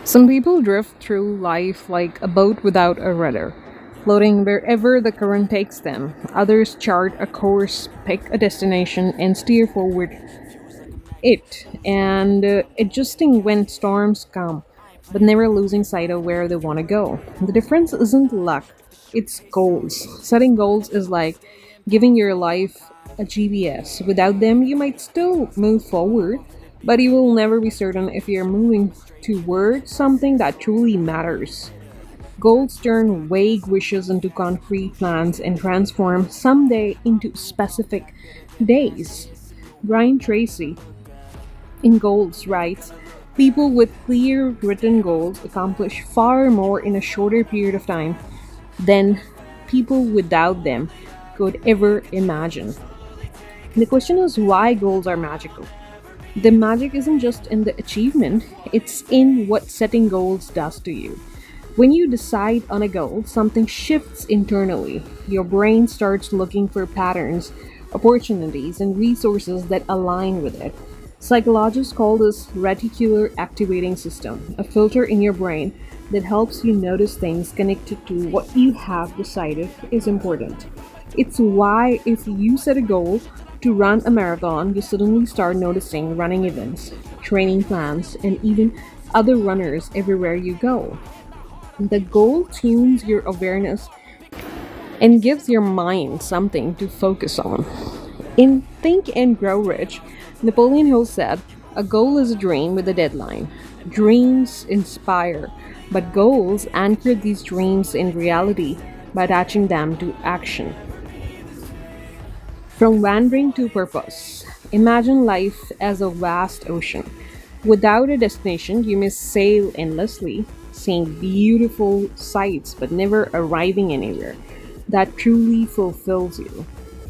Some people drift through life like a boat without a rudder, floating wherever the current takes them. Others chart a course, pick a destination, and steer forward adjusting when storms come, but never losing sight of where they want to go. The difference isn't luck, it's goals. Setting goals is like giving your life a GPS. Without them, you might still move forward, but you will never be certain if you're moving toward something that truly matters. Goals turn vague wishes into concrete plans and transform someday into specific days. Brian Tracy in goals writes, people with clear written goals accomplish far more in a shorter period of time than people without them could ever imagine. The question is why goals are magical. The magic isn't just in the achievement, it's in what setting goals does to you. When you decide on a goal, something shifts internally. Your brain starts looking for patterns, opportunities, and resources that align with it. Psychologists call this reticular activating system, a filter in your brain that helps you notice things connected to what you have decided is important. It's why, if you set a goal to run a marathon, you suddenly start noticing running events, training plans, and even other runners everywhere you go. The goal tunes your awareness and gives your mind something to focus on. In Think and Grow Rich, Napoleon Hill said, a goal is a dream with a deadline. Dreams inspire, but goals anchor these dreams in reality by attaching them to action. From wandering to purpose, imagine life as a vast ocean. Without a destination, you may sail endlessly, seeing beautiful sights but never arriving anywhere that truly fulfills you.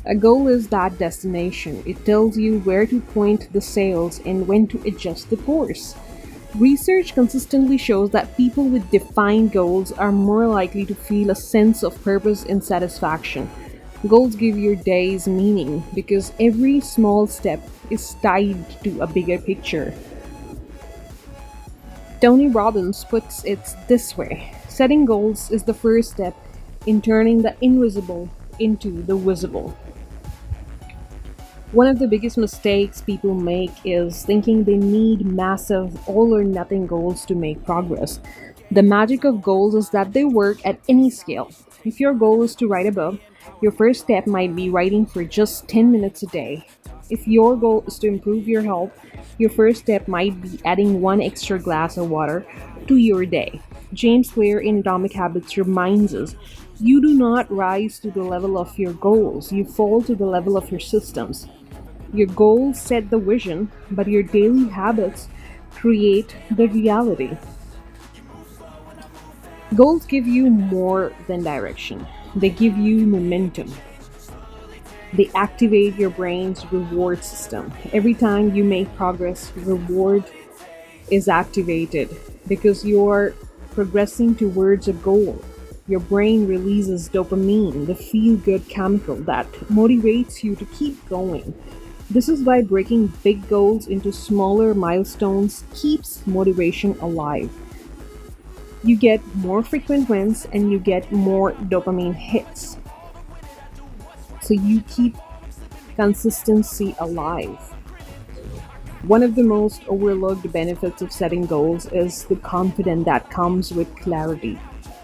A goal is that destination. It tells you where to point the sails and when to adjust the course. Research consistently shows that people with defined goals are more likely to feel a sense of purpose and satisfaction. Goals give your days meaning because every small step is tied to a bigger picture. Tony Robbins puts it this way: setting goals is the first step in turning the invisible into the visible. One of the biggest mistakes people make is thinking they need massive, all or nothing goals to make progress. The magic of goals is that they work at any scale. If your goal is to write a book, your first step might be writing for just 10 minutes a day. If your goal is to improve your health, your first step might be adding one extra glass of water to your day. James Clear in Atomic Habits reminds us you do not rise to the level of your goals, you fall to the level of your systems. Your goals set the vision, but your daily habits create the reality. Goals give you more than direction, they give you momentum. They activate your brain's reward system. Every time you make progress, reward is activated because you're progressing towards a goal. Your brain releases dopamine, the feel good chemical that motivates you to keep going. This is why breaking big goals into smaller milestones keeps motivation alive. You get more frequent wins and you get more dopamine hits. So you keep consistency alive. One of the most overlooked benefits of setting goals is the confidence that comes with clarity.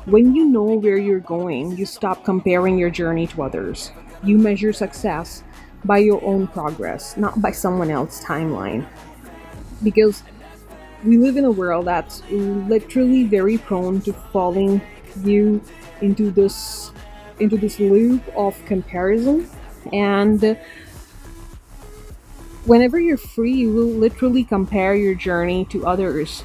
When you know where you're going, you stop comparing your journey to others. You measure success by your own progress, not by someone else's timeline. Because we live in a world that's literally very prone to falling you into this loop of comparison, and whenever you're free you will literally compare your journey to others,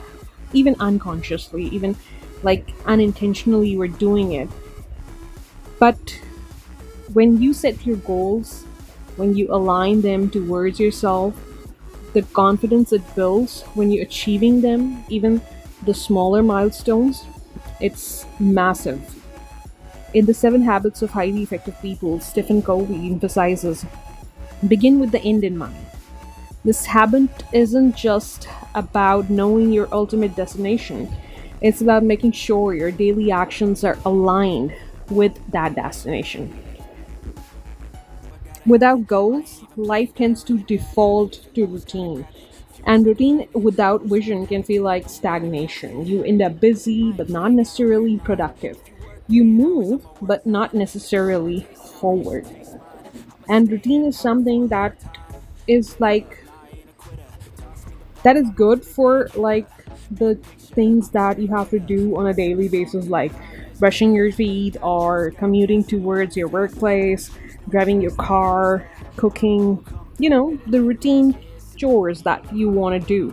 even unconsciously, even like unintentionally you are doing it. But when you set your goals, when you align them towards yourself, the confidence it builds when you're achieving them, even the smaller milestones, it's massive. In The Seven Habits of Highly Effective People, Stephen Covey emphasizes begin with the end in mind. This habit isn't just about knowing your ultimate destination, It's about making sure your daily actions are aligned with that destination. Without goals, life tends to default to routine. And routine without vision can feel like stagnation. You end up busy, but not necessarily productive. You move, but not necessarily forward. And routine is something is like that is good for like the things that you have to do on a daily basis, like brushing your teeth or commuting towards your workplace, driving your car, cooking, the routine chores that you want to do.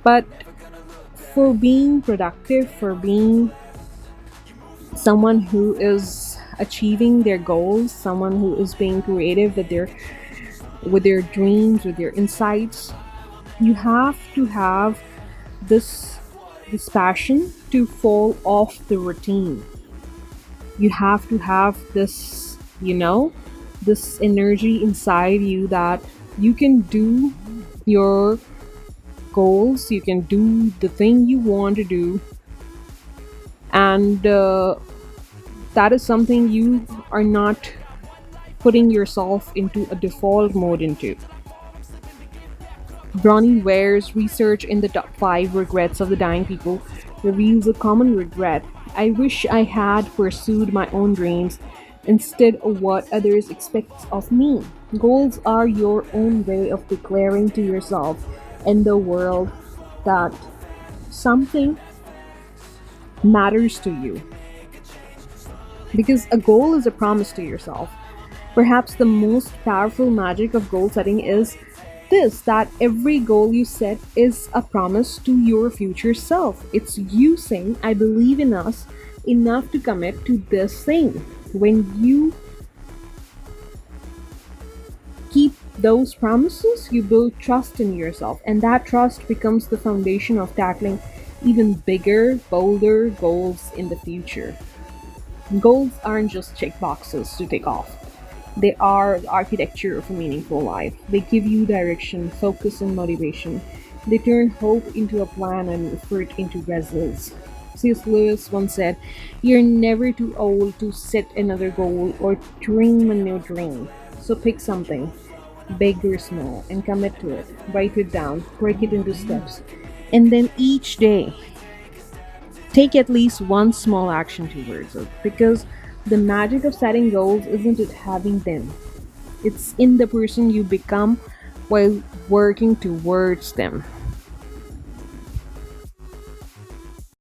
But for being productive, for being someone who is achieving their goals, someone who is being creative with their dreams, with their insights, you have to have this this passion to fall off the routine. You have to have this energy inside you that you can do your goals, you can do the thing you want to do, and that is something you are not putting yourself into a default mode into. Bronnie Ware's research in the top 5 regrets of the dying people reveals a common regret. I wish I had pursued my own dreams instead of what others expect of me. Goals are your own way of declaring to yourself and the world that something matters to you. Because a goal is a promise to yourself. Perhaps the most powerful magic of goal setting is this, that every goal you set is a promise to your future self. It's you saying, I believe in us enough to commit to this thing. When you keep those promises, you build trust in yourself, and that trust becomes the foundation of tackling even bigger, bolder goals in the future. Goals aren't just check boxes to take off. They are the architecture of a meaningful life. They give you direction, focus, and motivation. They turn hope into a plan and effort into results. C.S. Lewis once said, you're never too old to set another goal or dream a new dream. So pick something, big or small, and commit to it. Write it down, break it into steps. And then each day, take at least one small action towards it, because the magic of setting goals isn't it having them, it's in the person you become while working towards them.